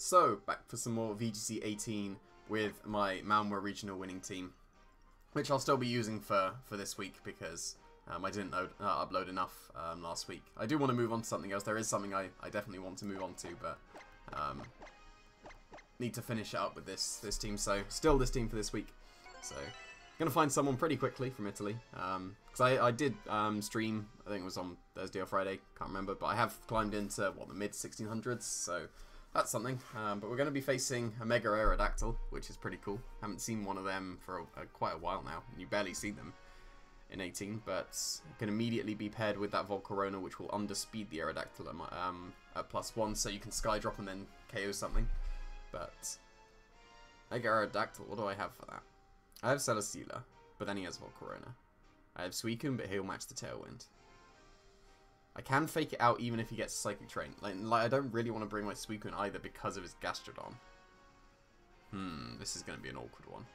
So, back for some more VGC 18 with my Malmö regional winning team, which I'll still be using for this week because I didn't upload enough last week. I do want to move on to something else. There is something I definitely want to move on to, but need to finish it up with this team. So, still this team for this week. So, gonna find someone pretty quickly from Italy because I did stream. I think it was on Thursday or Friday. Can't remember, but I have climbed into what, the mid 1600s. So. That's something, but we're going to be facing a Mega Aerodactyl, which is pretty cool. Haven't seen one of them for quite a while now, and you barely see them in 18, but it can immediately be paired with that Volcarona, which will underspeed the Aerodactyl at +1, so you can Skydrop and then KO something. But Mega Aerodactyl, what do I have for that? I have Celesteela, but then he has Volcarona. I have Suicune, but he'll match the Tailwind. I can fake it out even if he gets Psychic Train. Like I don't really want to bring my Suicune either because of his Gastrodon. This is going to be an awkward one.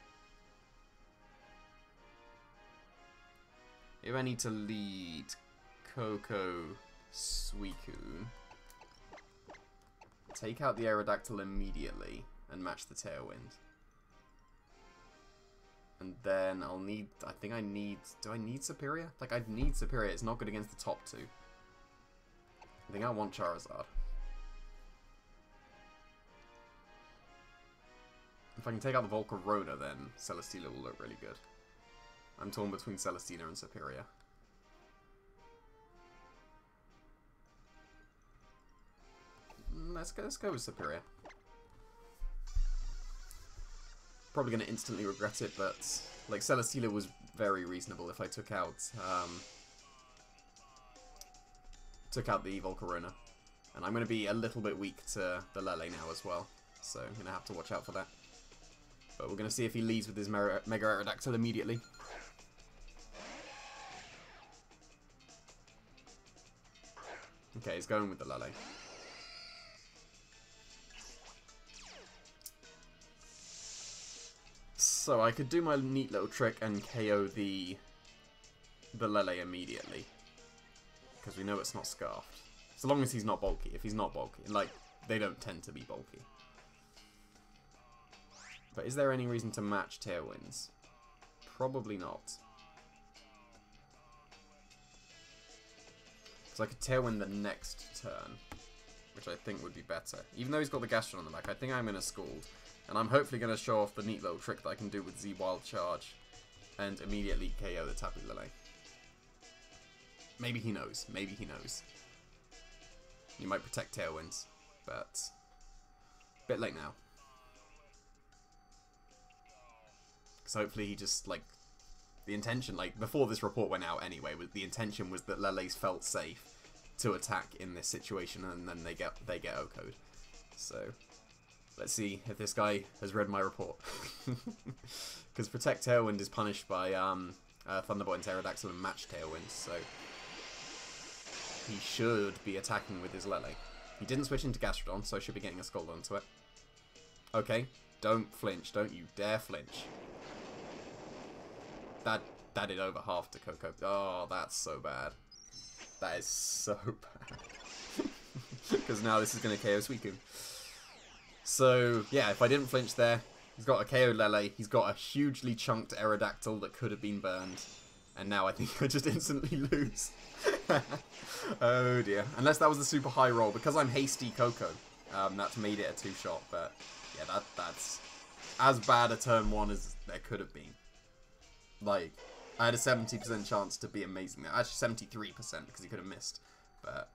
If I need to lead Coco Suicune, take out the Aerodactyl immediately and match the Tailwind. And then I'll need, do I need Superior? Like I'd need Superior, it's not good against the top two. I think I want Charizard. If I can take out the Volcarona, then Celesteela will look really good. I'm torn between Celesteela and Superior. Let's go with Superior. Probably going to instantly regret it, but like Celesteela was very reasonable if I took out the Volcarona. And I'm going to be a little bit weak to the Lele now as well, so I'm going to have to watch out for that. But we're going to see if he leads with his Mega Aerodactyl immediately. Okay, he's going with the Lele. So I could do my neat little trick and KO the Lele immediately. Because we know it's not Scarfed. So long as he's not bulky. If he's not bulky. And like, they don't tend to be bulky. But is there any reason to match Tailwinds? Probably not. Because I could Tailwind the next turn. Which I think would be better. Even though he's got the Gastron on the back, I think I'm going to Scald. And I'm hopefully going to show off the neat little trick that I can do with Z Wild Charge. And immediately KO the Tapu Lele. Maybe he knows. Maybe he knows. You might protect Tailwinds, but a bit late now. Because hopefully he just, like, the intention, like, before this report went out anyway, the intention was that Lele's felt safe to attack in this situation, and then they get O-code. So, let's see if this guy has read my report. Because Protect Tailwind is punished by Thunderbolt and Pterodactyl and Match Tailwind, so he should be attacking with his Lele. He didn't switch into Gastrodon, so I should be getting a Scald onto it. Okay, don't flinch. Don't you dare flinch. That did over half to Coco. Oh, that's so bad. That is so bad. Because now this is going to KO Suicune. So, yeah, if I didn't flinch there, he's got a KO Lele. He's got a hugely chunked Aerodactyl that could have been burned. And now I think I just instantly lose. Oh dear. Unless that was a super high roll. Because I'm hasty Coco, that's made it a two-shot. But yeah, that's as bad a turn one as there could have been. Like, I had a 70% chance to be amazing there. Actually, 73% because he could have missed. But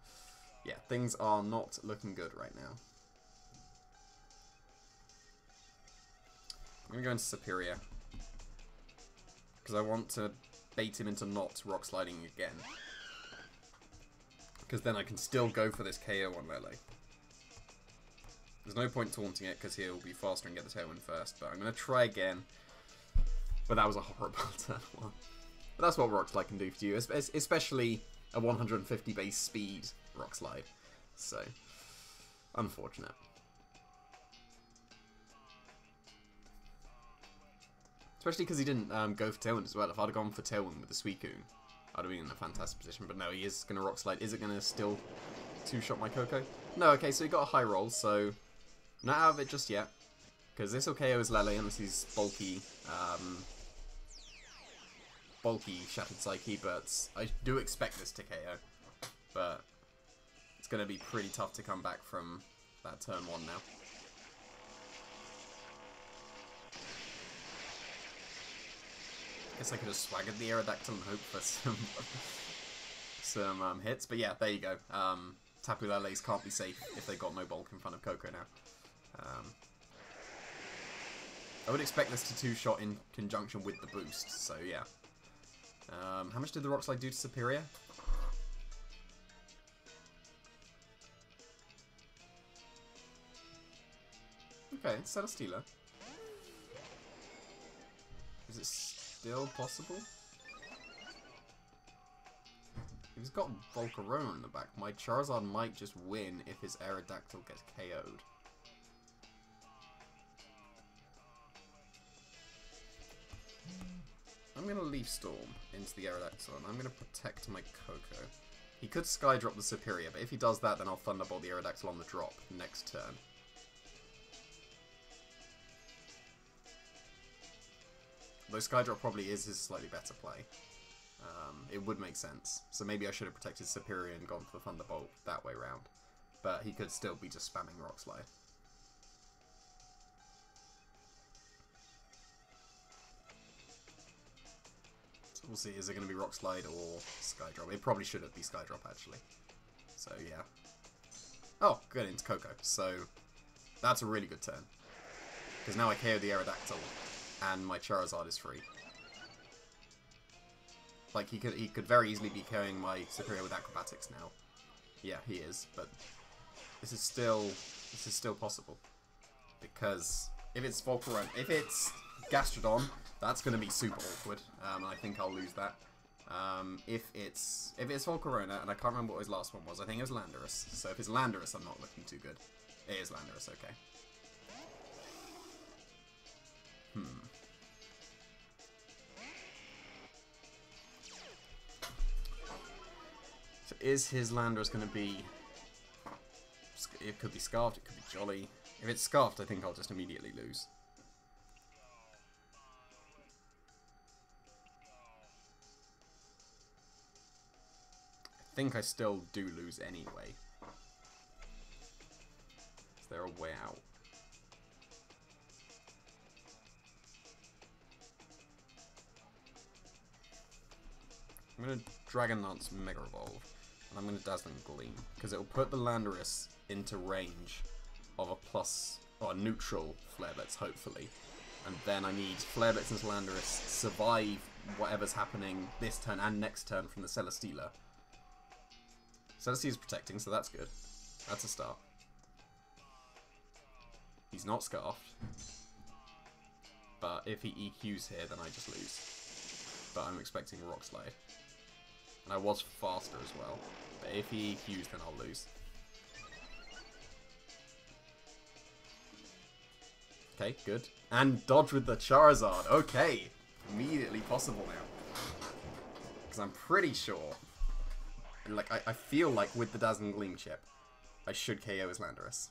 yeah, things are not looking good right now. I'm going to go into Superior. Because I want to bait him into not Rock Sliding again. Because then I can still go for this KO on Lele. There's no point taunting it because he'll be faster and get the Tailwind first. But I'm going to try again. But that was a horrible turn one. But that's what Rock Slide can do for you. Especially a 150 base speed Rock Slide. So, unfortunate. Especially because he didn't go for Tailwind as well. If I'd have gone for Tailwind with the Suicune, I'd have been in a fantastic position. But no, he is going to Rock Slide. Is it going to still two-shot my Coco? No, okay, so he got a high roll, so Not out of it just yet, because this will KO his Lele unless he's bulky Shattered Psyche, but I do expect this to KO. But it's going to be pretty tough to come back from that turn 1 now. Guess I could have swaggered the Aerodactyl and hoped for some hits, but yeah, there you go. Tapu Lele's can't be safe if they've got no bulk in front of Coco now. I would expect this to 2-shot in conjunction with the boost, so yeah. How much did the Rock Slide do to Superior? Okay, it's Celesteela. Is it still possible? If he's got Volcarona in the back, my Charizard might just win if his Aerodactyl gets KO'd. I'm going to Leaf Storm into the Aerodactyl, and I'm going to protect my Coco. He could Skydrop the Superior, but if he does that, then I'll Thunderbolt the Aerodactyl on the drop next turn. Though Skydrop probably is his slightly better play. It would make sense. So maybe I should have protected Superior and gone for the Thunderbolt that way round. But he could still be just spamming Rock Slide. So we'll see, is it going to be Rock Slide or Skydrop? It probably should be Skydrop actually. So yeah. Oh, good, into Coco. So that's a really good turn. Because now I KO the Aerodactyl and my Charizard is free. Like, he could very easily be KOing my Superior with Acrobatics now. Yeah, he is, but this is still possible. Because if it's Volcarona, if it's Gastrodon, that's going to be super awkward. I think I'll lose that. If it's Volcarona, and I can't remember what his last one was, I think it was Landorus. So if it's Landorus, I'm not looking too good. It is Landorus, okay. So is his Landorus going to be... It could be Scarfed, it could be Jolly. If it's Scarfed, I think I'll just immediately lose. I think I still do lose anyway. Is there a way out? I'm going to Dragon Lance Mega Evolve, and I'm going to Dazzling Gleam, because it will put the Landorus into range of a plus, or a neutral Flare Blitz, hopefully. And then I need Flare Blitz into Landorus, survive whatever's happening this turn and next turn from the Celesteela. Celesteela's protecting, so that's good. That's a start. He's not Scarfed. But if he EQs here, then I just lose. But I'm expecting a Rock Slide. And I was faster as well. But if he EQs, then I'll lose. Okay, good. And dodge with the Charizard. Okay. Immediately possible now. Because I'm pretty sure... Like, I feel like with the Dazzling Gleam chip, I should KO his Landorus.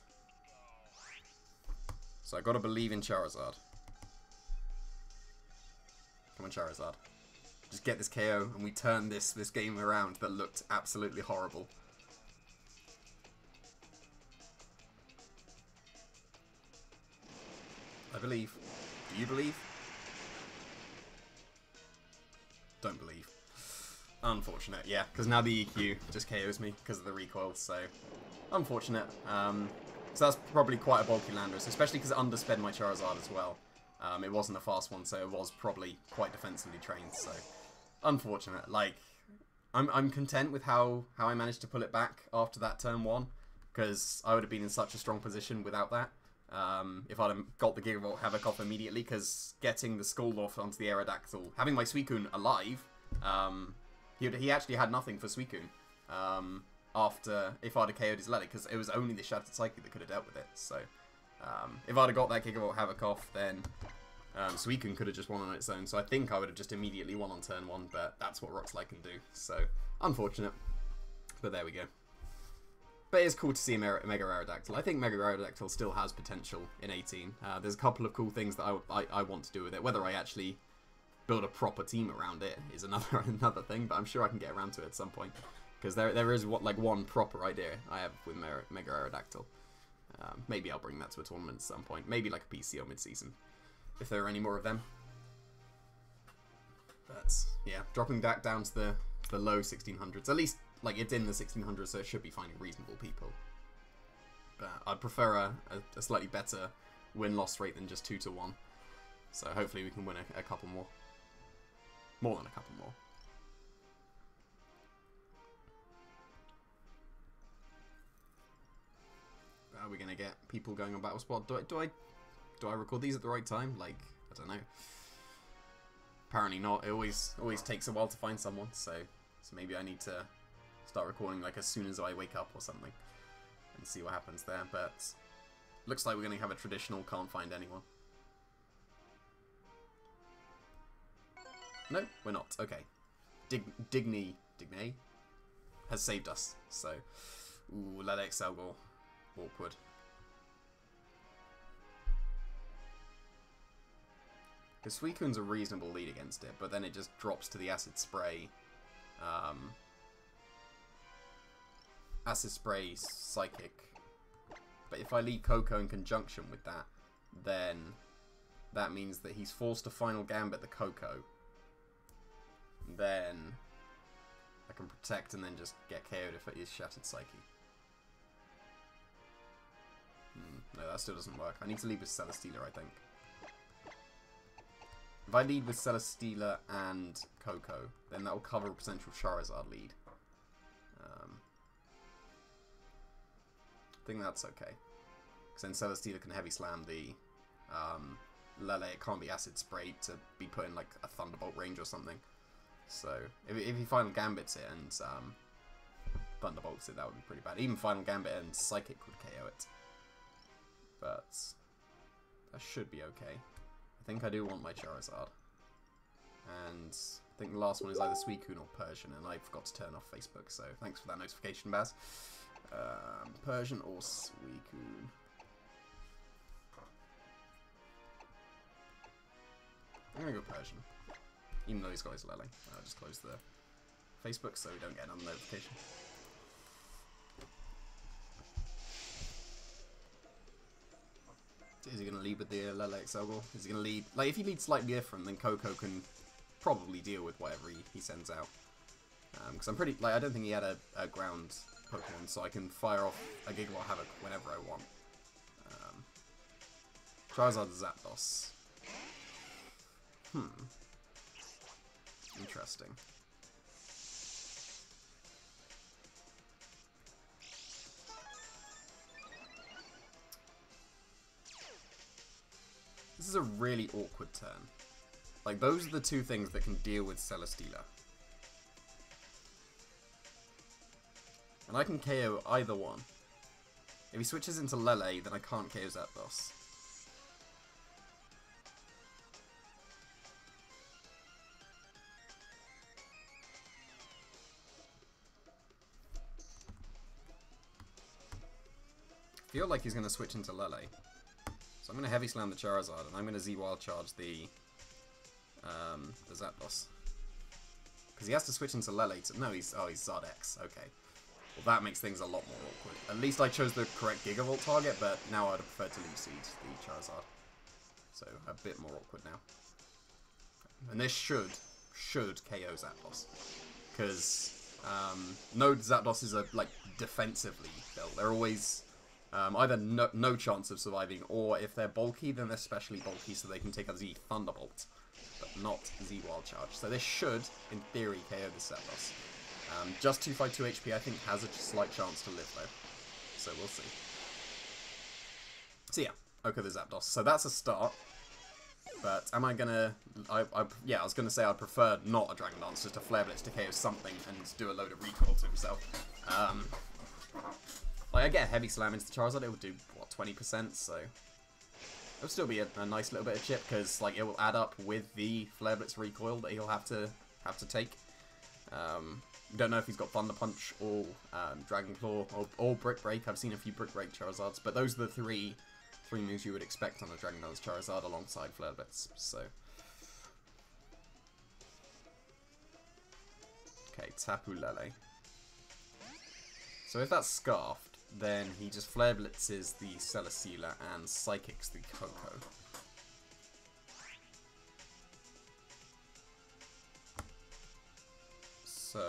So I gotta believe in Charizard. Come on, Charizard. Just get this KO, and we turn this game around that looked absolutely horrible. I believe. Do you believe? Don't believe. Unfortunate, yeah, because now the EQ just KOs me because of the recoil, so unfortunate. So that's probably quite a bulky Landorus, especially because it undersped my Charizard as well. It wasn't a fast one, so it was probably quite defensively trained, so unfortunate. Like, I'm content with how I managed to pull it back after that turn 1, because I would have been in such a strong position without that. If I'd have got the Gigavolt Havoc off immediately, because getting the Skull off onto the Aerodactyl, having my Suicune alive, he actually had nothing for Suicune after, if I'd have KO'd his Lele, because it was only the Shattered Psyche that could have dealt with it. So, if I'd have got that Gigavolt Havoc off, then Suicune could have just won on its own. So I think I would have just immediately won on turn 1, but that's what Rock Slide can do. So, unfortunate. But there we go. But it's cool to see Mega Aerodactyl. I think Mega Aerodactyl still has potential in 18. There's a couple of cool things that I want to do with it. Whether I actually build a proper team around it is another thing, but I'm sure I can get around to it at some point. Because there is one proper idea I have with Mega Aerodactyl. Maybe I'll bring that to a tournament at some point. Maybe like a PC or mid-season, if there are any more of them. But yeah, dropping that down to the low 1600s. At least like it's in the 1600s, so it should be finding reasonable people. But I'd prefer a slightly better win-loss rate than just 2-1. So hopefully we can win a couple more. More than a couple more. Are we gonna get people going on Battle Spot? Do I record these at the right time? Like, I don't know. Apparently not. It always takes a while to find someone, so maybe I need to start recording like as soon as I wake up or something and see what happens there. But looks like we're gonna have a traditional can't find anyone. No, we're not. Okay. Digny has saved us. So, ooh, Lele Excelgor. Awkward. Because Suicune's a reasonable lead against it, but then it just drops to the Acid Spray. Acid Spray Psychic. But if I lead Coco in conjunction with that, then that means that he's forced to Final Gambit the Coco. Then I can protect and then just get KO'd if it is Shattered Psyche. No, that still doesn't work. I need to lead with Celesteela, I think. If I lead with Celesteela and Coco, then that will cover a potential Charizard lead. I think that's okay. Because then Celesteela can Heavy Slam the Lele. It can't be Acid Sprayed to be put in like a Thunderbolt range or something. So if he Final Gambits it and Thunderbolts it, that would be pretty bad. Even Final Gambit and Psychic would KO it. But that should be okay. I think I do want my Charizard. And I think the last one is either Suicune or Persian, and I forgot to turn off Facebook, so thanks for that notification, Baz. Persian or Suicune? I'm gonna go Persian. Even though he's got his Lele. I'll just close the Facebook so we don't get another notification. Is he going to lead with the Lele Excelgor? Is he going to lead... Like, if he leads slightly different, then Coco can probably deal with whatever he sends out. Because I'm pretty... Like, I don't think he had a ground Pokemon, so I can fire off a Gigawatt Havoc whenever I want. Charizard Zapdos. Interesting. This is a really awkward turn. Like, those are the two things that can deal with Celesteela. And I can KO either one. If he switches into Lele, then I can't KO Zapdos. I feel like he's going to switch into Lele. So I'm going to Heavy Slam the Charizard, and I'm going to Z-Wild Charge the Zapdos. Because he has to switch into Lele to... No, he's Zardex. Okay. Well, that makes things a lot more awkward. At least I chose the correct Gigavolt target, but now I'd prefer to Leaf Seed the Charizard. So, a bit more awkward now. And this should KO Zapdos. Because no Zapdos are, like, defensively built. They're always... either no chance of surviving, or if they're bulky, then they're specially bulky so they can take a Z Thunderbolt, but not Z Wild Charge. So this should, in theory, KO the Zapdos. Just 252 HP, I think, has a slight chance to live, though. So we'll see. So yeah, okay, the Zapdos. So that's a start. But am I gonna... yeah, I was gonna say I'd prefer not a Dragon Dance, just a Flare Blitz to KO something and do a load of recoil to himself. Like, I get a Heavy Slam into the Charizard, it would do, what, 20%, so... It'll still be a nice little bit of chip, because, like, it will add up with the Flare Blitz recoil that he'll have to take. We don't know if he's got Thunder Punch or Dragon Claw or Brick Break. I've seen a few Brick Break Charizards, but those are the three moves you would expect on a Dragon Dance Charizard alongside Flare Blitz. So, okay, Tapu Lele. So if that's Scarfed, then he just Flare Blitzes the Celesteela and Psychics the Coco. So,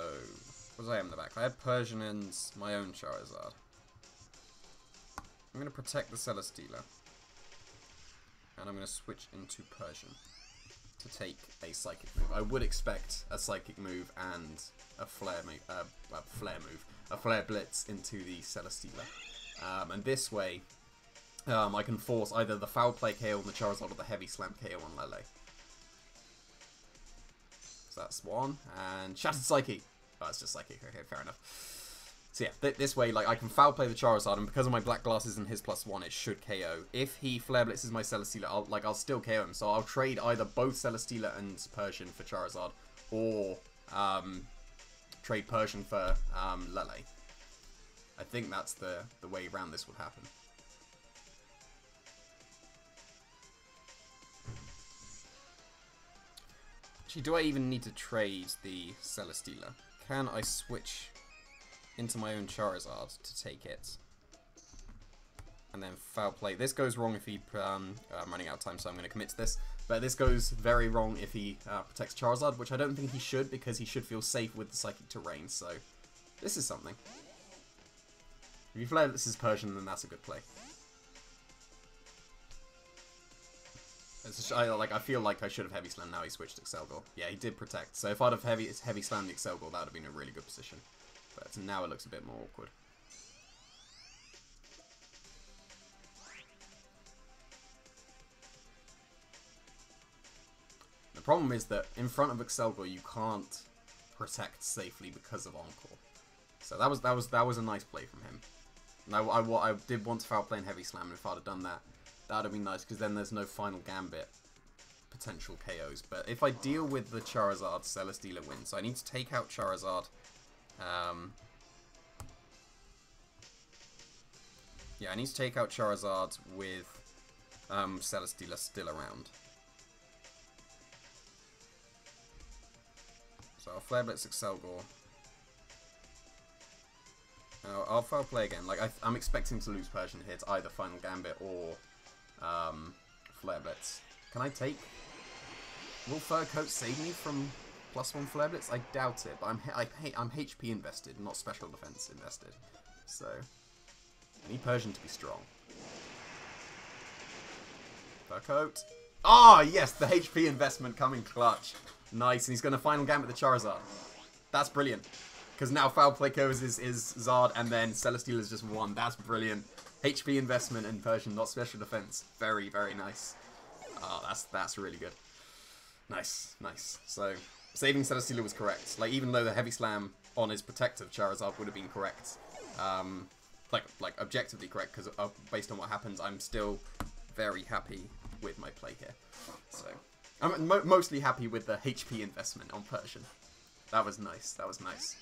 what do I have in the back? I have Persian and my own Charizard. I'm going to protect the Celesteela. And I'm going to switch into Persian to take a Psychic move. I would expect a Psychic move and a Flare move. A Flare Blitz into the Celesteela. And this way, I can force either the Foul Play KO on the Charizard or the Heavy Slam KO on Lele. So that's one. And Shattered Psyche. Oh, it's just Psychic. Okay, fair enough. So yeah, this way, like, I can Foul Play the Charizard, and because of my Black Glasses and his +1, it should KO. If he Flare Blitzes my Celesteela, I'll still KO him. So I'll trade either both Celesteela and Persian for Charizard, or trade Persian for Lele. I think that's the way around this would happen. Actually, do I even need to trade the Celesteela? Can I switch into my own Charizard to take it? And then Foul Play. This goes wrong if he... I'm running out of time, so I'm going to commit to this. But this goes very wrong if he protects Charizard, which I don't think he should, because he should feel safe with the Psychic Terrain. So, this is something. If you Flare this is Persian, then that's a good play. I feel like I should have Heavy Slam. Now he switched to Excelgor. Yeah, he did protect. So if I'd have Heavy Slammed the Excelgor, that would have been a really good position. But now it looks a bit more awkward. The problem is that in front of Excelgor, you can't protect safely because of Encore. So that was a nice play from him. Now I did want to Foul Play and Heavy Slam, and if I'd have done that, that would have been nice, because then there's no final Gambit potential KOs. But if I deal with the Charizard, Celesteela wins. So I need to take out Charizard. Yeah, I need to take out Charizard with Celesteela still around. So I'll Flare Blitz Excelgor. I'll Foul Play again. Like, I'm expecting to lose Persian here. It's either Final Gambit or Flare Blitz. Can I take... Will Fur Coat save me from +1 Flare Blitz? I doubt it, but I'm HP invested, not Special Defense invested. So, I need Persian to be strong. Fur Coat. Ah, yes, the HP investment coming clutch. Nice, and he's going to Final Gambit the Charizard. That's brilliant. Because now Foul Play KOs is Zard, and then Celesteela is just 1. That's brilliant. HP investment and Persian, not Special Defense. Very, very nice. That's really good. Nice, nice. So, saving Celesteela was correct. Like, even though the Heavy Slam on his protective Charizard would have been correct. Like objectively correct, because based on what happens, I'm still very happy with my play here. So, I'm mostly happy with the HP investment on Persian. That was nice. That was nice.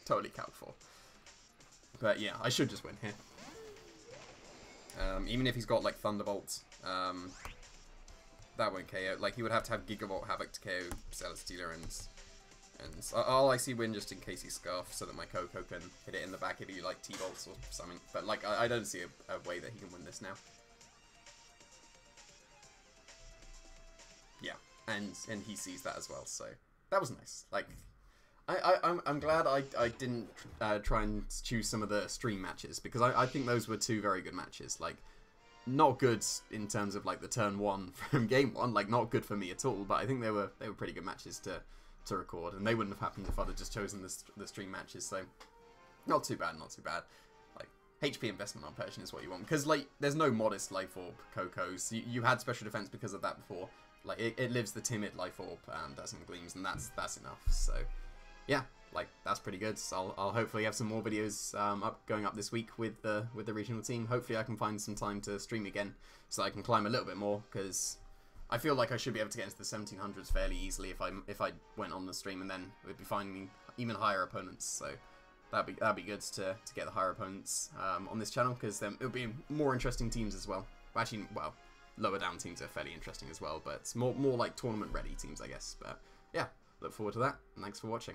Totally calc for. But yeah, I should just win here. Even if he's got like Thunderbolt, that won't KO. Like, he would have to have Gigavolt Havoc to KO Celesteela, and I'll IC win just in case he Scarf, so that my Coco can hit it in the back if he like T-Bolts or something. But like, I don't see a way that he can win this now. Yeah, and he sees that as well, so that was nice. Like, I'm glad I didn't try and choose some of the stream matches, because I think those were 2 very good matches. Like, not good in terms of like the turn 1 from game 1, like not good for me at all. But I think they were pretty good matches to record, and they wouldn't have happened if I'd have just chosen the stream matches. So not too bad, not too bad. Like, HP investment on Persian is what you want, because like there's no modest Life Orb Cocos. You had Special Defense because of that before. Like, it lives the timid Life Orb Dazzling Gleams, and that's enough. So yeah, like, that's pretty good. So I'll hopefully have some more videos going up this week with the regional team. Hopefully I can find some time to stream again, so I can climb a little bit more, because I feel like I should be able to get into the 1700s fairly easily if I went on the stream, and then we'd be finding even higher opponents. So that'd be good to get the higher opponents on this channel, because then it'll be more interesting teams as well. Actually, well, lower down teams are fairly interesting as well, but it's more like tournament ready teams, I guess. But yeah, look forward to that, and thanks for watching.